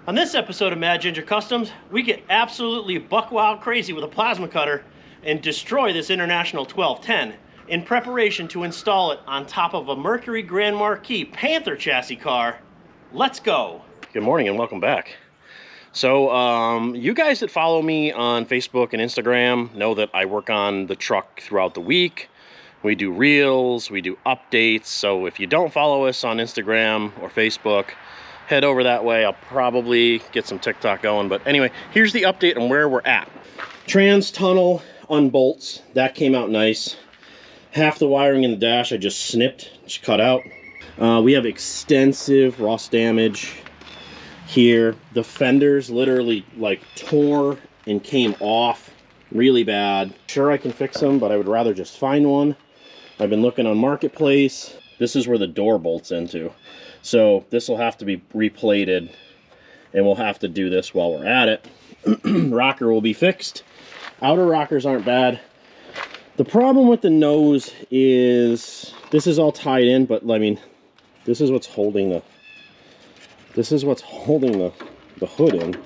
On this episode of Mad Ginger Customs, we get absolutely buck wild crazy with a plasma cutter and destroy this International 1210 in preparation to install it on top of a Mercury Grand Marquis Panther chassis car. Let's go. Good morning and welcome back. So you guys that follow me on Facebook and Instagram know that I work on the truck throughout the week. We do reels, we do updates. So if you don't follow us on Instagram or Facebook, head over that way. I'll probably get some TikTok going. But anyway, here's the update on where we're at. Trans tunnel unbolts. That came out nice. Half the wiring in the dash I just snipped, just cut out. We have extensive rust damage here. The fenders literally like tore and came off really bad. Sure, I can fix them, but I would rather just find one. I've been looking on Marketplace. This is where the door bolts into. So this will have to be replated, and we'll have to do this while we're at it. Rocker will be fixed. Outer rockers aren't bad. The problem with the nose is this is all tied in, but I mean, this is what's holding the hood in.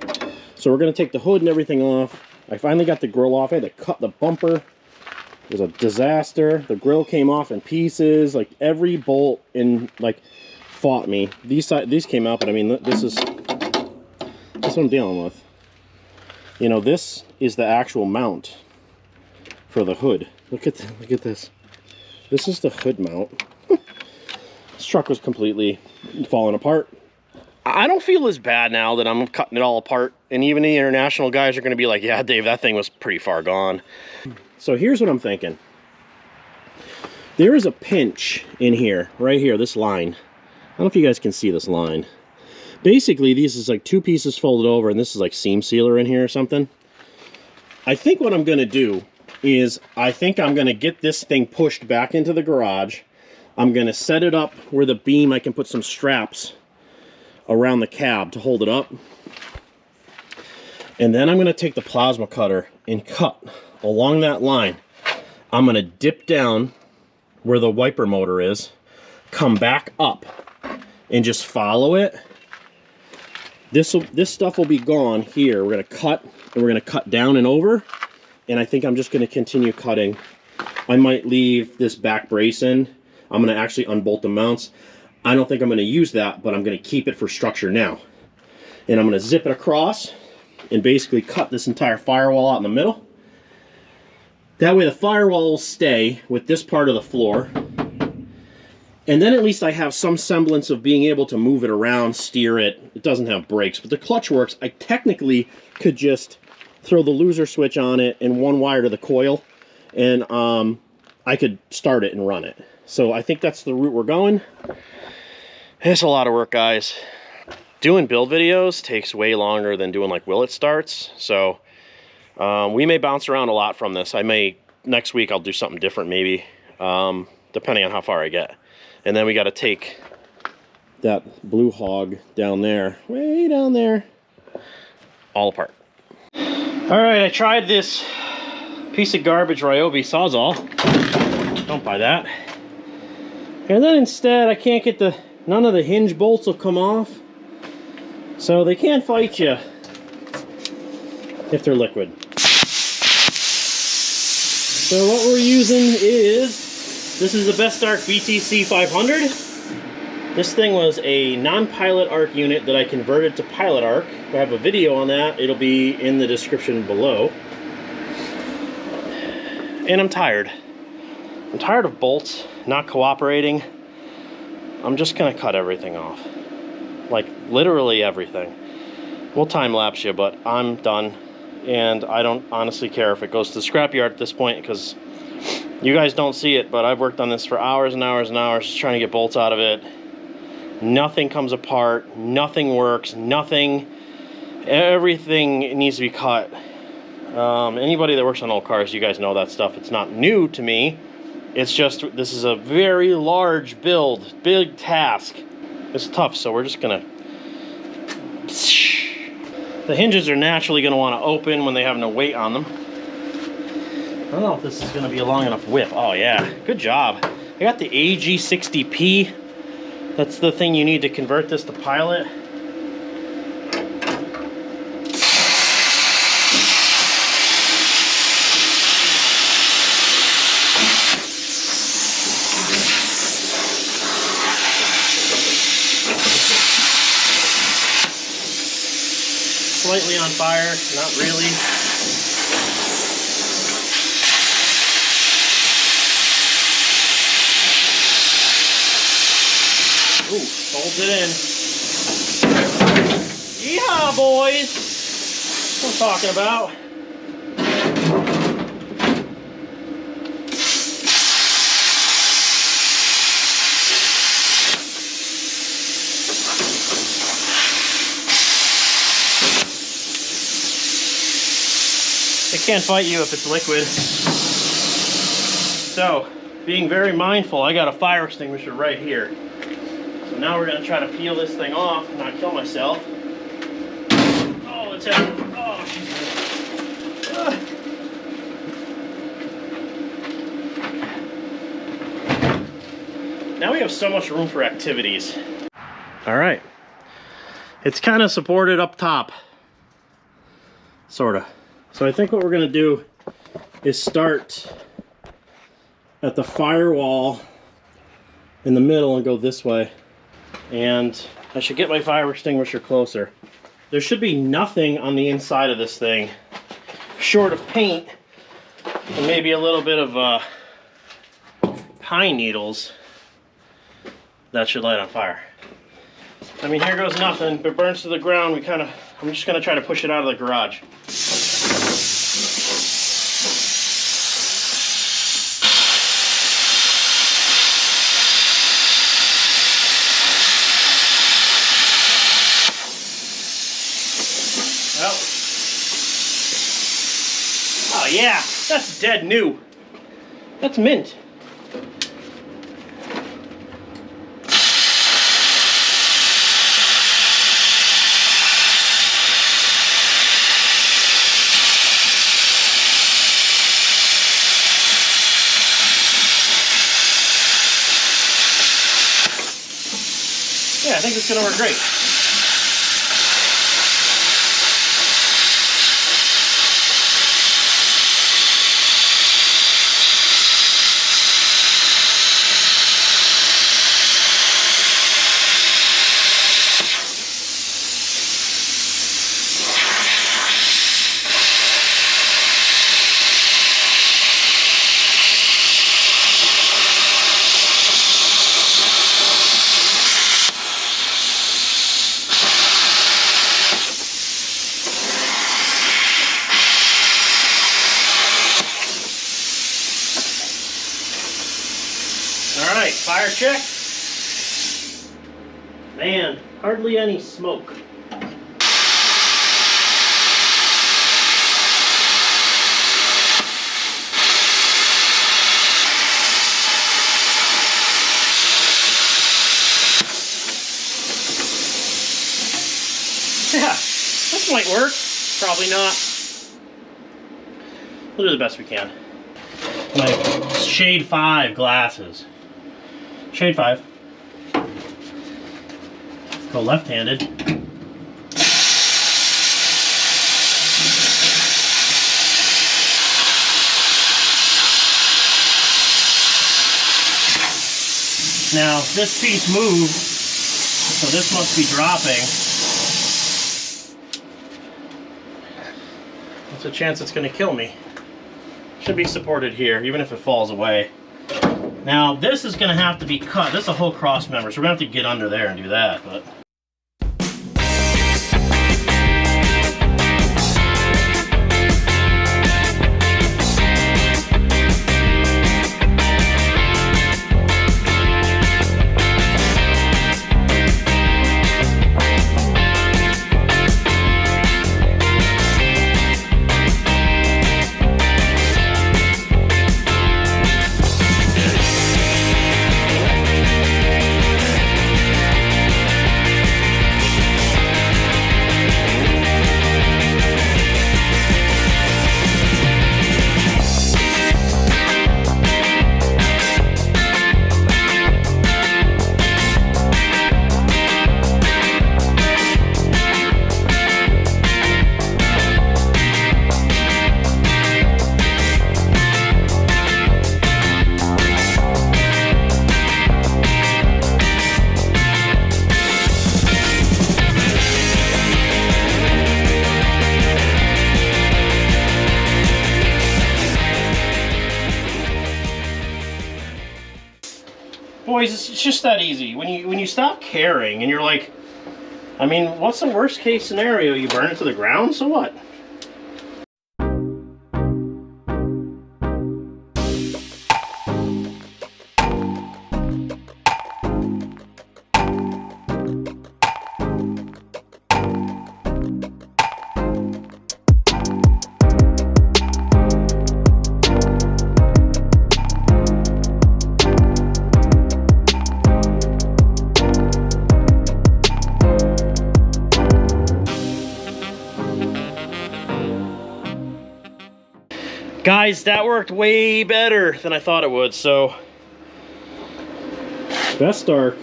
So we're gonna take the hood and everything off. I finally got the grill off. I had to cut the bumper. It was a disaster. The grill came off in pieces. Like every bolt in like fought me. These came out, but I mean, this is what I'm dealing with. You know, this is the actual mount for the hood. Look at this. This is the hood mount. This truck was completely falling apart. I don't feel as bad now that I'm cutting it all apart, and even the international guys are going to be like, yeah, Dave, that thing was pretty far gone. So here's what I'm thinking. There is a pinch in here, right here, this line. I don't know if you guys can see this line. Basically, these is like two pieces folded over, and this is like seam sealer in here or something. I think what I'm going to do is I think I'm going to get this thing pushed back into the garage. I'm going to set it up where the beam, I can put some straps around the cab to hold it up. And then I'm going to take the plasma cutter and cut along that line. I'm going to dip down where the wiper motor is, come back up, and just follow it. This stuff will be gone here. We're going to cut, and we're going to cut down and over. And I think I'm just going to continue cutting. I might leave this back brace in. I'm going to actually unbolt the mounts. I don't think I'm going to use that, but I'm going to keep it for structure now. And I'm going to zip it across and basically cut this entire firewall out in the middle. That way the firewall will stay with this part of the floor. And then at least I have some semblance of being able to move it around, steer it. It doesn't have brakes, but the clutch works. I technically could just throw the loser switch on it and one wire to the coil, and I could start it and run it. So I think that's the route we're going. It's a lot of work, guys. Doing build videos takes way longer than doing like will it starts. So we may bounce around a lot from this. Next week I'll do something different maybe, depending on how far I get. And then we got to take that blue hog down there, way down there, all apart. All right, I tried this piece of garbage Ryobi Sawzall. Don't buy that. And then instead, I can't get none of the hinge bolts will come off. So they can't fight you if they're liquid. So what we're using this is the Best Arc BTC 500. This thing was a non-pilot arc unit that I converted to pilot arc. I have a video on that. It'll be in the description below. And I'm tired. I'm tired of bolts not cooperating. I'm just gonna cut everything off. Like literally everything. We'll time lapse you, but I'm done. And I don't honestly care if it goes to the scrapyard at this point, because you guys don't see it, but I've worked on this for hours and hours and hours just trying to get bolts out of it. Nothing comes apart, nothing works, everything needs to be cut. Anybody that works on old cars, you guys know that stuff. It's not new to me. It's just, this is a very large build, big task. It's tough, so we're just gonna... The hinges are naturally gonna wanna open when they have no weight on them. I don't know if this is gonna be a long enough whip. Oh yeah, good job. I got the AG60P. That's the thing you need to convert this to pilot. slightly on fire, not really. Ooh, holds it in. Yeehaw, boys! That's what I'm talking about. It can't fight you if it's liquid. So, being very mindful, I got a fire extinguisher right here. So now we're gonna try to peel this thing off and not kill myself. Oh, let's have it. Oh, she's good. Now we have so much room for activities. All right. It's kind of supported up top. Sorta. So I think what we're gonna do is start at the firewall in the middle and go this way. And I should get my fire extinguisher closer. There should be nothing on the inside of this thing short of paint and maybe a little bit of pine needles that should light on fire. I mean, here goes nothing. If it burns to the ground, I'm just gonna try to push it out of the garage. Well, oh yeah, that's dead new. That's mint. Yeah, I think it's gonna work great. Alright, fire check. Man, hardly any smoke. Yeah, this might work. Probably not. We'll do the best we can. My shade 5 glasses. Shade 5. Go left-handed. Now, this piece moved, so this must be dropping. There's a chance it's going to kill me. Should be supported here, even if it falls away. Now, this is going to have to be cut. This is a whole cross member, so we're going to have to get under there and do that. But boys, it's just that easy. When you stop caring and you're like, I mean, what's the worst case scenario? You burn it to the ground, so what? Guys, that worked way better than I thought it would, so. Best dark.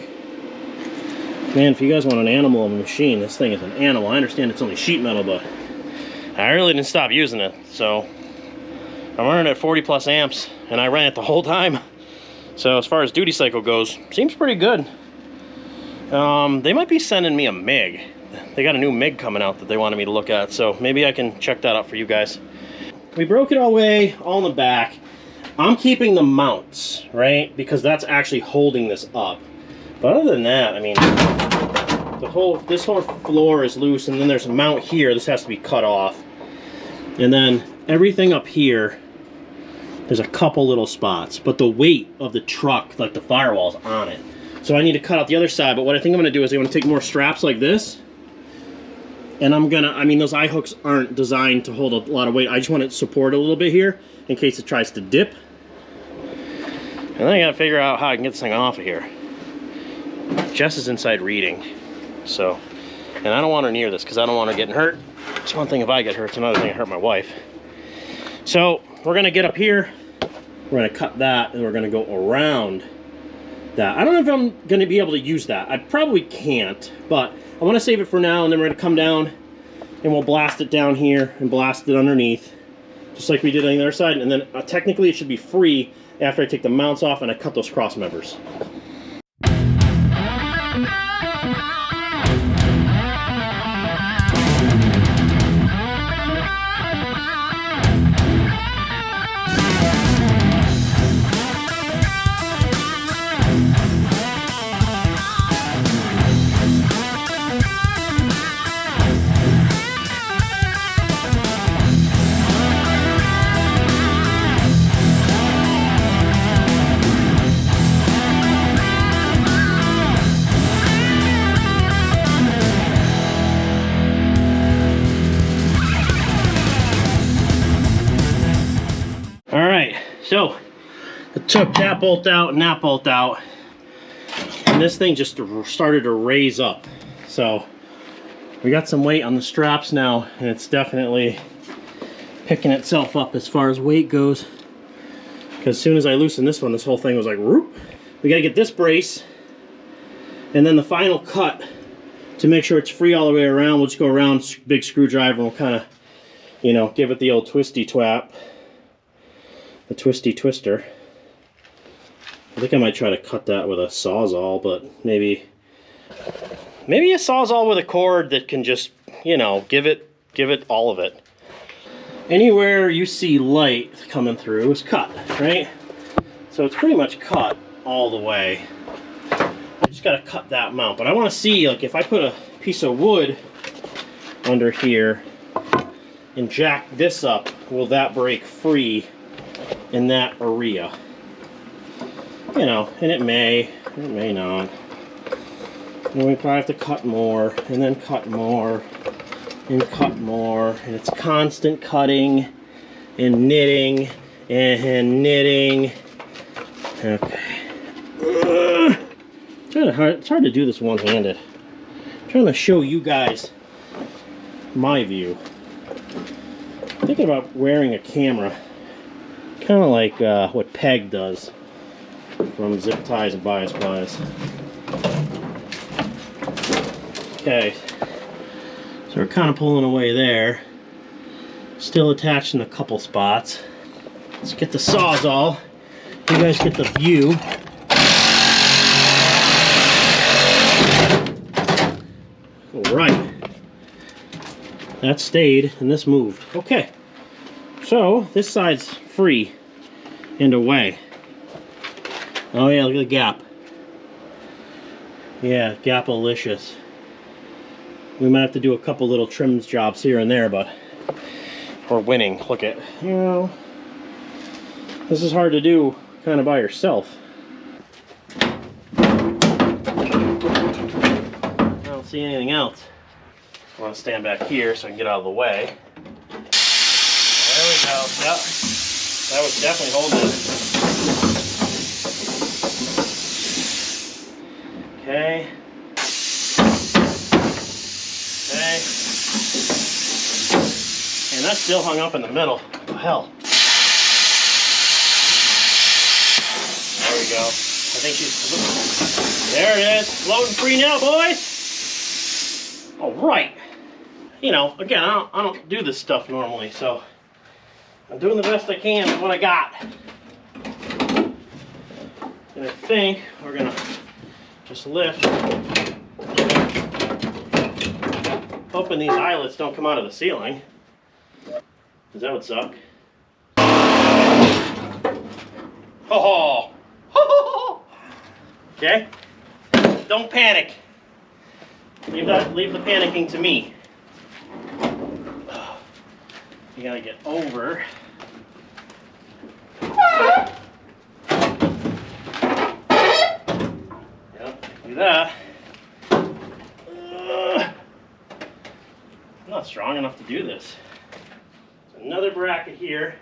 Man, if you guys want an animal of a machine, this thing is an animal. I understand it's only sheet metal, but I really didn't stop using it, so. I'm running at 40 plus amps, and I ran it the whole time. So as far as duty cycle goes, seems pretty good. They might be sending me a MIG. They got a new MIG coming out that they wanted me to look at, so maybe I can check that out for you guys. We broke it all away, all in the back. I'm keeping the mounts, right? Because that's actually holding this up. But other than that, I mean, this whole floor is loose, and then there's a mount here. This has to be cut off. And then everything up here, there's a couple little spots. But the weight of the truck, like the firewall's on it. So I need to cut out the other side. But what I think I'm gonna do is I'm gonna take more straps like this. And I'm gonna, I mean, those eye hooks aren't designed to hold a lot of weight. I just want to support a little bit here in case it tries to dip. And then I gotta figure out how I can get this thing off of here. Jess is inside reading, so, and I don't want her near this because I don't want her getting hurt. It's one thing if I get hurt, it's another thing I hurt my wife. So we're gonna get up here, we're gonna cut that, and we're gonna go around that. I don't know if I'm gonna be able to use that. I probably can't, but I want to save it for now, and then we're going to come down and we'll blast it down here and blast it underneath, just like we did on the other side. And then technically it should be free after I take the mounts off and I cut those cross members. So, I took that bolt out and that bolt out, and this thing just started to raise up. So, we got some weight on the straps now, and it's definitely picking itself up as far as weight goes. Because as soon as I loosened this one, this whole thing was like, whoop. We gotta get this brace, and then the final cut to make sure it's free all the way around. We'll just go around, big screwdriver, and we'll kind of, you know, give it the old twisty twap. The twisty twister. I think I might try to cut that with a sawzall, but maybe a sawzall with a cord that can just, you know, give it all of it. Anywhere you see light coming through is cut, right? So it's pretty much cut all the way. I just gotta cut that mount, but I want to see, like, if I put a piece of wood under here and jack this up, will that break free in that area? You know, and it may not. And we probably have to cut more, and then cut more, and cut more, and it's constant cutting, and knitting, and knitting. Okay. It's hard to do this one-handed. I'm trying to show you guys my view. I'm thinking about wearing a camera. Kind of like what Peg does from Zip Ties and Bias Plies. Okay, so we're kind of pulling away there. Still attached in a couple spots. Let's get the Sawzall. You guys get the view. Alright. That stayed and this moved. Okay. So this side's free and away. Oh yeah, look at the gap. Yeah, Gapalicious. We might have to do a couple little trim jobs here and there, but we're winning. Look at, you know, this is hard to do kind of by yourself. I don't see anything else. I want to stand back here so I can get out of the way. There we go. Yep. That was definitely holding it. Okay. Okay. And that's still hung up in the middle. What the hell? There we go. I think she's... There it is. Floating free now, boys. All right. You know, again, I don't do this stuff normally, so I'm doing the best I can with what I got. And I think we're gonna just lift. Hoping these eyelets don't come out of the ceiling, because that would suck. Oh! Okay? Don't panic. Leave the panicking to me. You gotta get over. Yep, do that. I'm not strong enough to do this. So another bracket here.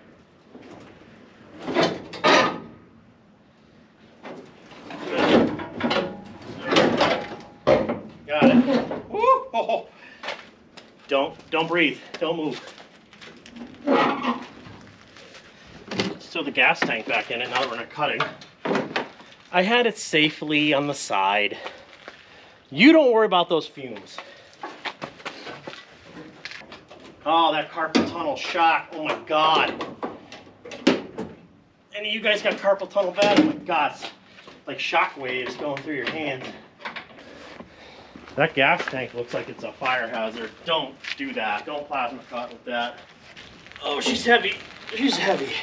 Got it. Woo! Oh. Don't breathe. Don't move. Still the gas tank back in it now that we're not cutting. I had it safely on the side. You don't worry about those fumes. Oh, that carpal tunnel shock. Oh my God. Any of you guys got carpal tunnel bad? Oh my God. It's like shock waves going through your hands. That gas tank looks like it's a fire hazard. Don't do that. Don't plasma cut with that. Oh, she's heavy. She's heavy.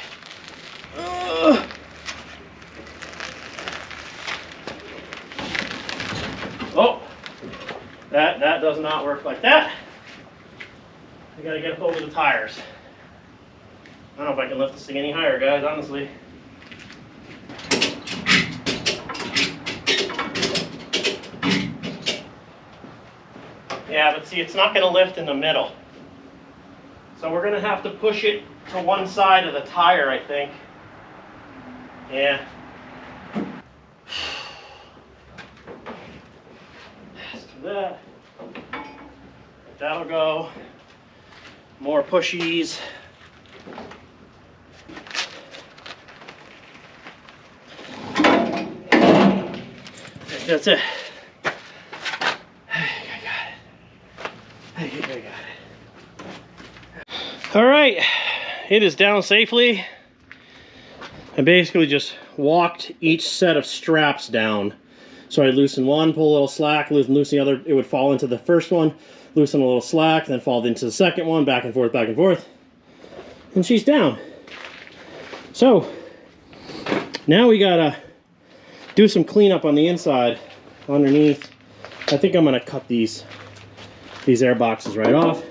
Oh, that does not work like that. I gotta get up over the tires. I don't know if I can lift this thing any higher, guys, honestly. Yeah, but see, it's not gonna lift in the middle. So we're gonna have to push it to one side of the tire, I think. Yeah. Let's do that. That'll go. More pushies. That's it. I got it. All right, it is down safely. I basically just walked each set of straps down. So I loosen one, pull a little slack, loosen the other, it would fall into the first one, loosen a little slack, then fall into the second one, back and forth, and she's down. So now we gotta do some cleanup on the inside, underneath. I think I'm gonna cut these air boxes right off.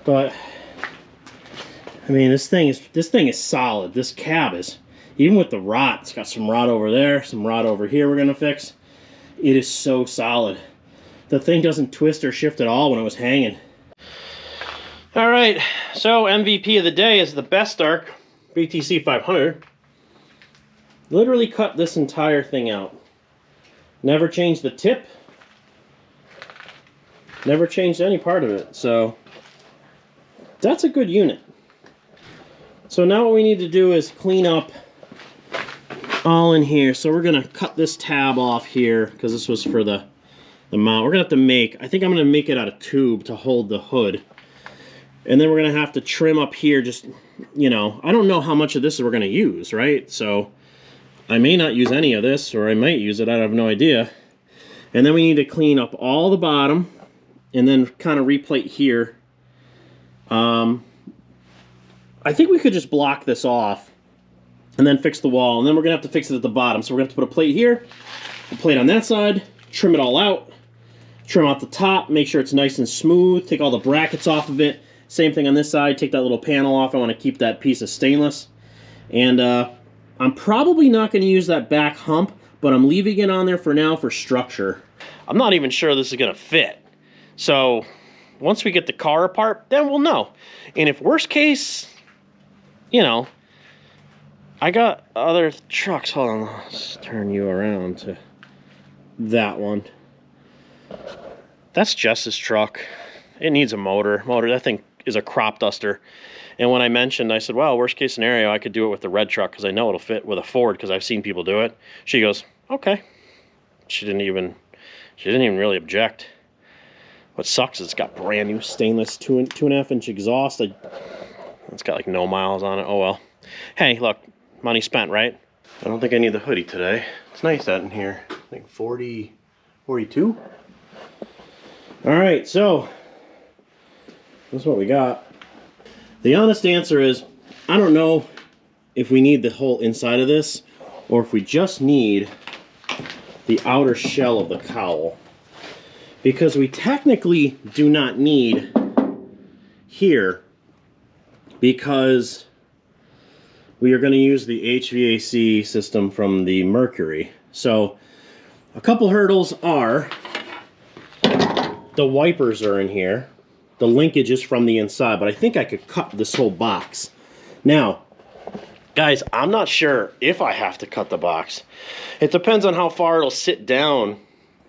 But I mean, this thing is solid. This cab is, even with the rot, it's got some rot over there, some rot over here we're gonna fix. It is so solid. The thing doesn't twist or shift at all when it was hanging. All right, so MVP of the day is the Best Arc BTC 500. Literally cut this entire thing out. Never changed the tip. Never changed any part of it, so that's a good unit. So now what we need to do is clean up all in here. So we're gonna cut this tab off here because this was for the mount. We're gonna have to make, I think I'm gonna make it out of tube to hold the hood. And then we're gonna have to trim up here, just, you know, I don't know how much of this we're gonna use, right? So I may not use any of this, or I might use it, I have no idea. And then we need to clean up all the bottom and then kind of replate here. I think we could just block this off and then fix the wall, and then we're gonna have to fix it at the bottom. So we're gonna have to put a plate here, a plate on that side, trim it all out, trim out the top, make sure it's nice and smooth, take all the brackets off of it. Same thing on this side, take that little panel off. I want to keep that piece of stainless. And I'm probably not going to use that back hump, but I'm leaving it on there for now for structure. I'm not even sure this is going to fit. So once we get the car apart, then we'll know. And if worst case, you know, I got other trucks. Hold on, let's turn you around to that one. That's Jess's truck. It needs a motor. That thing is a crop duster. And when I mentioned, I said, well, worst case scenario, I could do it with the red truck because I know it'll fit with a Ford because I've seen people do it. She goes, okay. She didn't even really object. What sucks is it's got brand new stainless 2.5 inch exhaust. It's got like no miles on it. Oh well. Hey, look, money spent, right? I don't think I need the hoodie today. It's nice out in here. I think 40, 42. All right, so that's what we got. The honest answer is, I don't know if we need the whole inside of this or if we just need the outer shell of the cowl. Because we technically do not need here because we are going to use the HVAC system from the Mercury. So a couple hurdles are the wipers are in here. The linkage is from the inside, but I think I could cut this whole box. Now, guys, I'm not sure if I have to cut the box. It depends on how far it'll sit down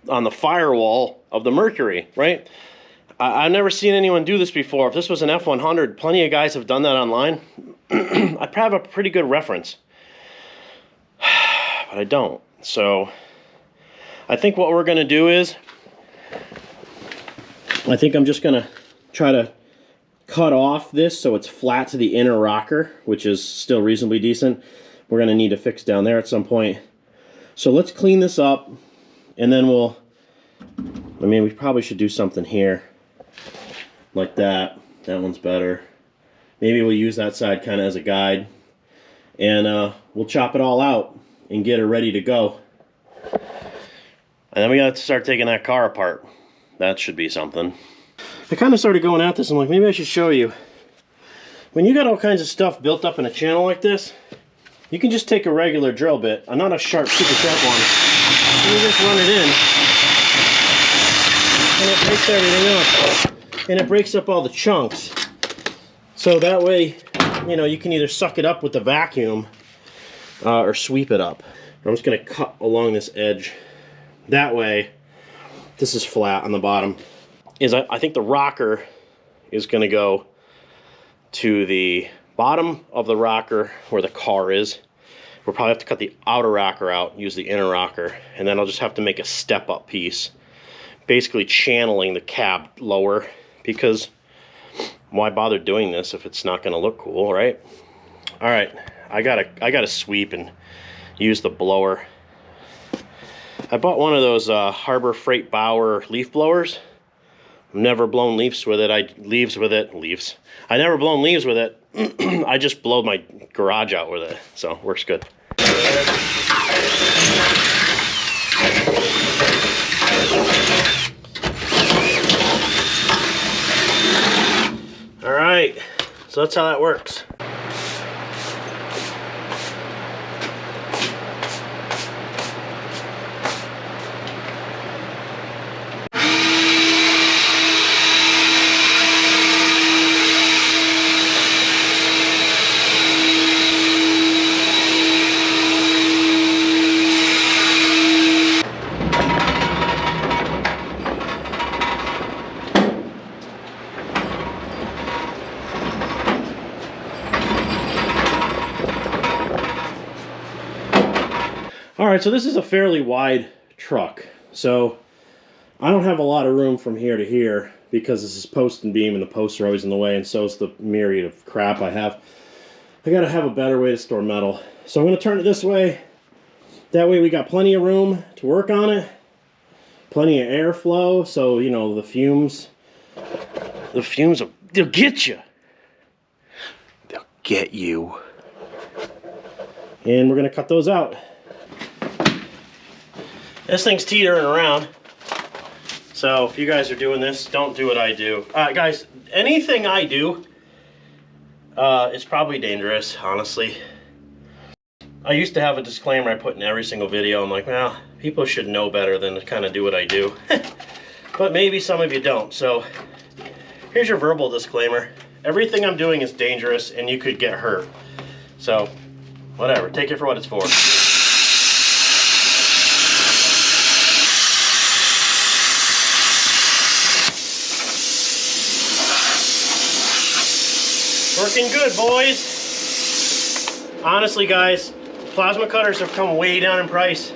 on the firewall of the Mercury, right? I've never seen anyone do this before. If this was an F100, plenty of guys have done that online. I'd have a pretty good reference. But I don't. So I think what we're going to do is, I think I'm just going to try to cut off this so it's flat to the inner rocker, which is still reasonably decent. We're going to need to fix down there at some point. So let's clean this up, and then we'll, I mean, we probably should do something here like that. That one's better. Maybe we'll use that side kind of as a guide, and we'll chop it all out and get it ready to go. And then we got to start taking that car apart. That should be something. I kind of started going at this. I'm like, maybe I should show you. When you got all kinds of stuff built up in a channel like this, you can just take a regular drill bit, not a sharp, super sharp one, and you just run it in, and it breaks everything up, and it breaks up all the chunks. So that way, you know, you can either suck it up with the vacuum or sweep it up. I'm just going to cut along this edge. That way, this is flat on the bottom. I think the rocker is going to go to the bottom of the rocker where the car is. We'll probably have to cut the outer rocker out, use the inner rocker, and then I'll just have to make a step-up piece, basically channeling the cab lower, because why bother doing this if it's not going to look cool, right? All right, I gotta sweep and use the blower. I bought one of those Harbor Freight Bauer leaf blowers. I've never blown leaves with it. I never blown leaves with it. I just blow my garage out with it, so it works good. All right, so that's how that works. All right, so this is a fairly wide truck. So I don't have a lot of room from here to here because this is post and beam and the posts are always in the way, and so is the myriad of crap I have. I gotta have a better way to store metal. So I'm gonna turn it this way. That way we got plenty of room to work on it. Plenty of airflow, so you know, the fumes, they'll get you. They'll get you. And we're gonna cut those out. This thing's teetering around. So if you guys are doing this, don't do what I do. Guys, anything I do is probably dangerous, honestly. I used to have a disclaimer I put in every single video. I'm like, well, people should know better than to kind of do what I do. But maybe some of you don't. So here's your verbal disclaimer. Everything I'm doing is dangerous and you could get hurt. So whatever, take it for what it's for. Working good, boys. Honestly, guys, plasma cutters have come way down in price.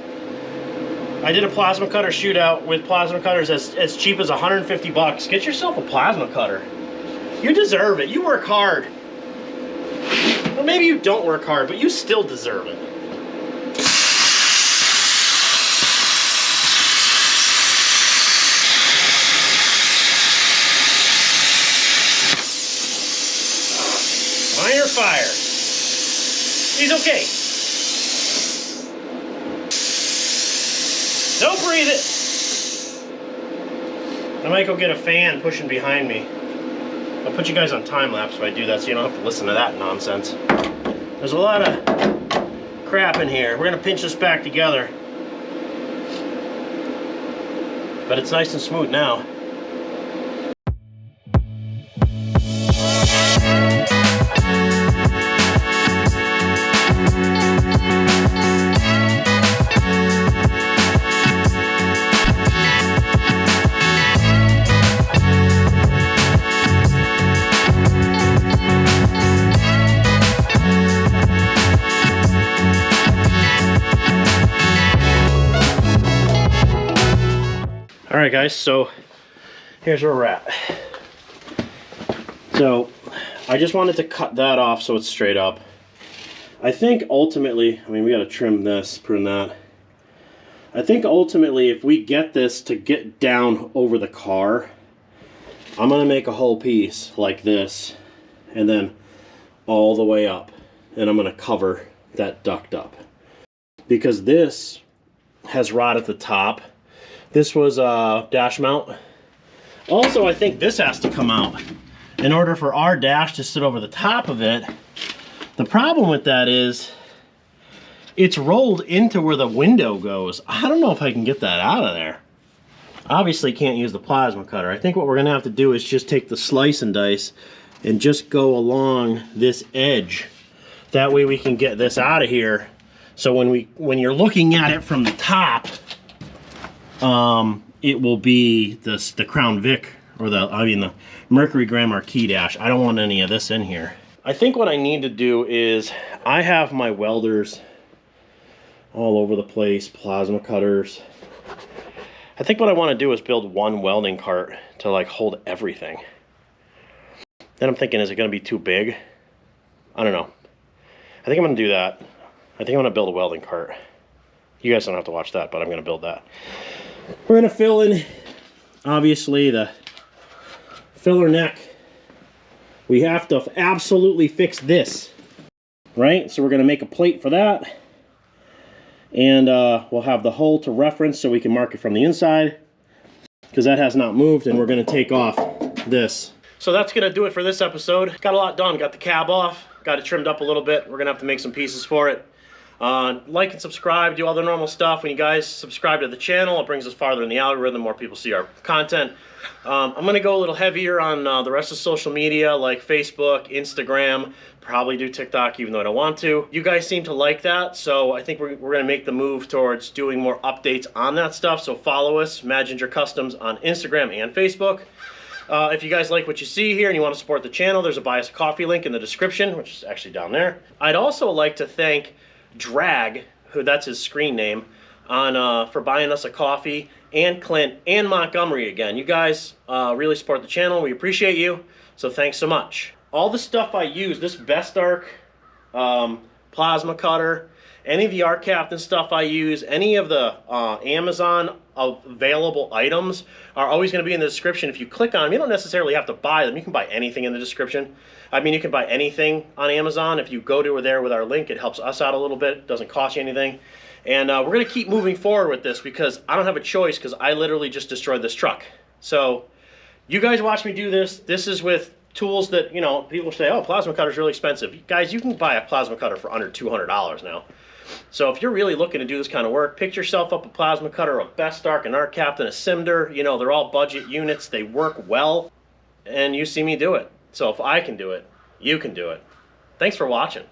I did a plasma cutter shootout with plasma cutters as cheap as 150 bucks. Get yourself a plasma cutter. You deserve it. You work hard. Or maybe you don't work hard, but you still deserve it. Minor fire. He's okay. Don't breathe it. I might go get a fan pushing behind me. I'll put you guys on time lapse if I do that so you don't have to listen to that nonsense. There's a lot of crap in here. We're gonna pinch this back together. But it's nice and smooth now. Alright guys, so here's where we're at. So I just wanted to cut that off so it's straight up. I think ultimately, I mean we gotta trim this, prune that. I think ultimately if we get this to get down over the car, I'm gonna make a whole piece like this and then all the way up. And I'm gonna cover that duct up. Because this has rod at the top. This was a dash mount. Also, I think this has to come out in order for our dash to sit over the top of it. The problem with that is it's rolled into where the window goes. I don't know if I can get that out of there. Obviously can't use the plasma cutter. I think what we're gonna have to do is just take the slice and dice and just go along this edge. That way we can get this out of here. So when you're looking at it from the top, it will be the Crown Vic, or the Mercury Grand Marquis dash. I don't want any of this in here. I think what I need to do is, I have my welders all over the place, plasma cutters. I think what I want to do is build one welding cart to like hold everything. Then I'm thinking, is it going to be too big? I don't know. I think I'm going to do that. I think I'm going to build a welding cart. You guys don't have to watch that, but I'm going to build that. We're going to fill in, obviously, the filler neck. We have to absolutely fix this, right? So we're going to make a plate for that. And we'll have the hole to reference so we can mark it from the inside, because that has not moved, and we're going to take off this. So that's going to do it for this episode. Got a lot done. Got the cab off. Got it trimmed up a little bit. We're going to have to make some pieces for it. Like and subscribe, do all the normal stuff. When you guys subscribe to the channel, it brings us farther in the algorithm, more people see our content. I'm going to go a little heavier on the rest of social media, like Facebook, Instagram, probably do TikTok, even though I don't want to. You guys seem to like that, so I think we're going to make the move towards doing more updates on that stuff. So follow us, Maginger Customs, on Instagram and Facebook. If you guys like what you see here and you want to support the channel, there's a buy us a coffee link in the description, which is actually down there. I'd also like to thank Drag, who that's his screen name, on for buying us a coffee, and Clint and Montgomery again. You guys really support the channel. We appreciate you, so thanks so much. All the stuff I use, this Best Arc plasma cutter, any of the Arc Captain stuff I use, any of the Amazon available items are always going to be in the description. If you click on them, you don't necessarily have to buy them. You can buy anything in the description. I mean, you can buy anything on Amazon. If you go to there with our link, it helps us out a little bit. It doesn't cost you anything. And we're going to keep moving forward with this because I don't have a choice, because I literally just destroyed this truck. So you guys watch me do this. This is with tools that, you know, people say, oh, plasma cutter's really expensive. Guys, you can buy a plasma cutter for under $200 now. So if you're really looking to do this kind of work, pick yourself up a plasma cutter, a Best Arc, an Arc Captain, a Cimder. You know, they're all budget units. They work well, and you see me do it. So if I can do it, you can do it. Thanks for watching.